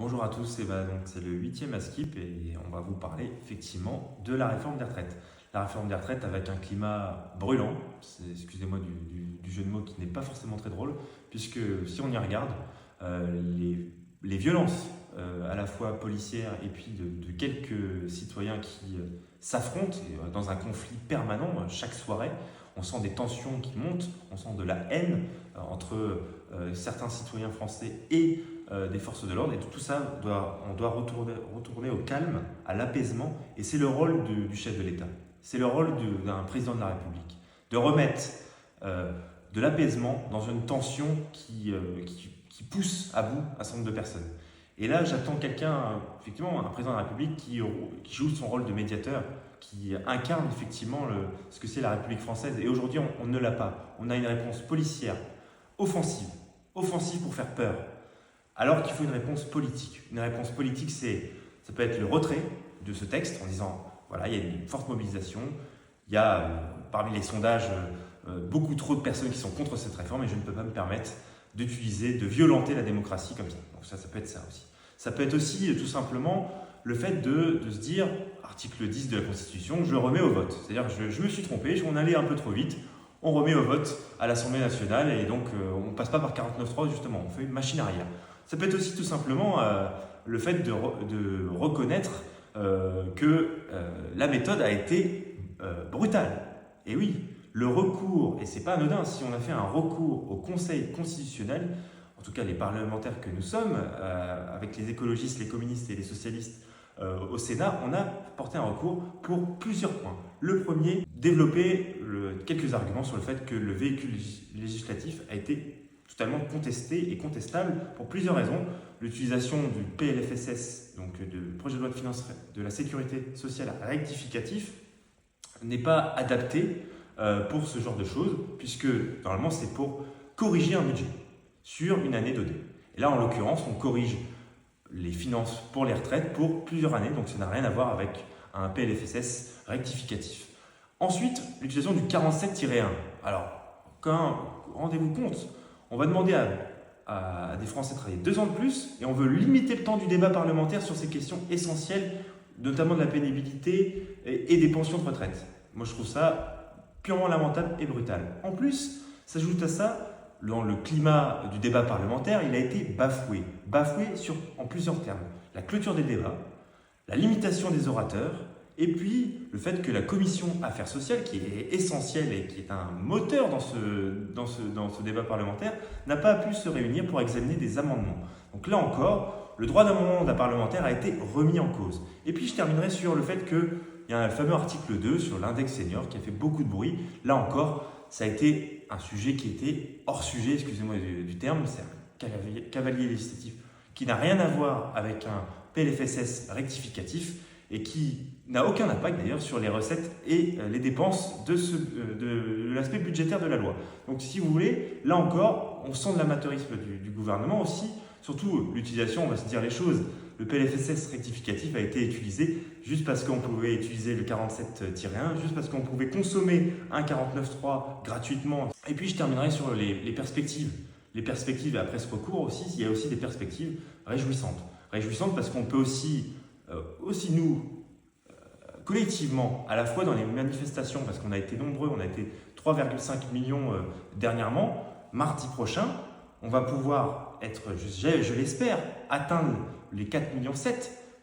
Bonjour à tous, donc c'est le 8e ASKIP et on va vous parler effectivement de la réforme des retraites. La réforme des retraites avec un climat brûlant, excusez-moi du jeu de mots qui n'est pas forcément très drôle, puisque si on y regarde, les violences à la fois policières et puis de quelques citoyens qui s'affrontent dans un conflit permanent chaque soirée, on sent des tensions qui montent, on sent de la haine entre certains citoyens français et des forces de l'ordre, et tout ça, on doit retourner au calme, à l'apaisement, et c'est le rôle du chef de l'État, c'est le rôle d'un président de la République, de remettre de l'apaisement dans une tension qui pousse à bout un certain nombre de personnes. Et là, j'attends quelqu'un, effectivement, un président de la République qui joue son rôle de médiateur, qui incarne effectivement ce que c'est la République française. Et aujourd'hui, on ne l'a pas. On a une réponse policière, offensive pour faire peur, alors qu'il faut une réponse politique. Une réponse politique, ça peut être le retrait de ce texte en disant, voilà, il y a une forte mobilisation, il y a parmi les sondages beaucoup trop de personnes qui sont contre cette réforme et je ne peux pas me permettre de violenter la démocratie comme ça. Donc ça peut être ça aussi. Ça peut être aussi tout simplement le fait de se dire, article 10 de la Constitution, je le remets au vote. C'est-à-dire je me suis trompé, on allait un peu trop vite, on remet au vote à l'Assemblée nationale et donc on ne passe pas par 49.3 justement, on fait une machine arrière. Ça peut être aussi tout simplement le fait de reconnaître que la méthode a été brutale. Et oui, le recours, et c'est pas anodin, si on a fait un recours au Conseil constitutionnel, en tout cas les parlementaires que nous sommes, avec les écologistes, les communistes et les socialistes au Sénat, on a porté un recours pour plusieurs points. Le premier, développer quelques arguments sur le fait que le véhicule législatif a été totalement contesté et contestable pour plusieurs raisons. L'utilisation du PLFSS, donc du projet de loi de finances de la sécurité sociale rectificatif, n'est pas adapté pour ce genre de choses, puisque normalement c'est pour corriger un budget sur une année donnée. Et là en l'occurrence on corrige les finances pour les retraites pour plusieurs années, donc ça n'a rien à voir avec un PLFSS rectificatif. Ensuite, l'utilisation du 47-1. Alors, rendez-vous compte, on va demander à des Français de travailler 2 ans de plus et on veut limiter le temps du débat parlementaire sur ces questions essentielles, notamment de la pénibilité et des pensions de retraite. Moi, je trouve ça purement lamentable et brutal. En plus, s'ajoute à ça, dans le climat du débat parlementaire, il a été bafoué en plusieurs termes. La clôture des débats, la limitation des orateurs, et puis le fait que la commission Affaires sociales, qui est essentielle et qui est un moteur dans ce débat parlementaire, n'a pas pu se réunir pour examiner des amendements. Donc là encore, le droit d'amendement d'un parlementaire a été remis en cause. Et puis je terminerai sur le fait qu'il y a un fameux article 2 sur l'index senior qui a fait beaucoup de bruit. Là encore, ça a été un sujet qui était hors sujet, excusez-moi du terme, c'est un cavalier législatif qui n'a rien à voir avec un PLFSS rectificatif et qui n'a aucun impact d'ailleurs sur les recettes et les dépenses de l'aspect budgétaire de la loi. Donc si vous voulez, là encore, on sent de l'amateurisme du gouvernement aussi, surtout l'utilisation, on va se dire les choses, le PLFSS rectificatif a été utilisé juste parce qu'on pouvait utiliser le 47-1, juste parce qu'on pouvait consommer un 49.3 gratuitement. Et puis je terminerai sur les perspectives. Les perspectives après ce recours aussi, il y a aussi des perspectives réjouissantes. Réjouissantes parce qu'on peut aussi nous, collectivement, à la fois dans les manifestations, parce qu'on a été nombreux, on a été 3,5 millions dernièrement, mardi prochain, on va pouvoir je l'espère, atteindre les 4,7 millions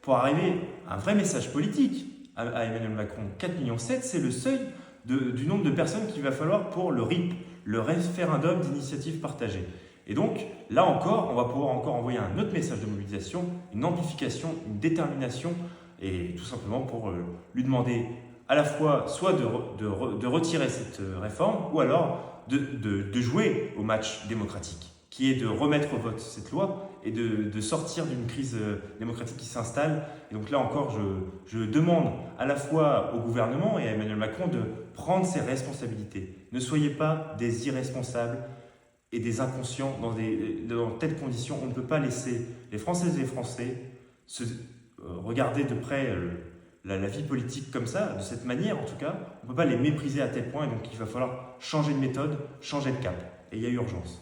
pour arriver à un vrai message politique à Emmanuel Macron. 4,7 millions, c'est le seuil du nombre de personnes qu'il va falloir pour le RIP, le référendum d'initiative partagée. Et donc, là encore, on va pouvoir encore envoyer un autre message de mobilisation, une amplification, une détermination, et tout simplement pour lui demander à la fois soit de retirer cette réforme, ou alors de jouer au match démocratique, qui est de remettre au vote cette loi et de sortir d'une crise démocratique qui s'installe. Et donc là encore, je demande à la fois au gouvernement et à Emmanuel Macron de prendre ses responsabilités. Ne soyez pas des irresponsables et des inconscients dans telles conditions. On ne peut pas laisser les Françaises et les Français regarder de près la vie politique comme ça, de cette manière en tout cas. On ne peut pas les mépriser à tel point et donc il va falloir changer de méthode, changer de cap. Et il y a urgence.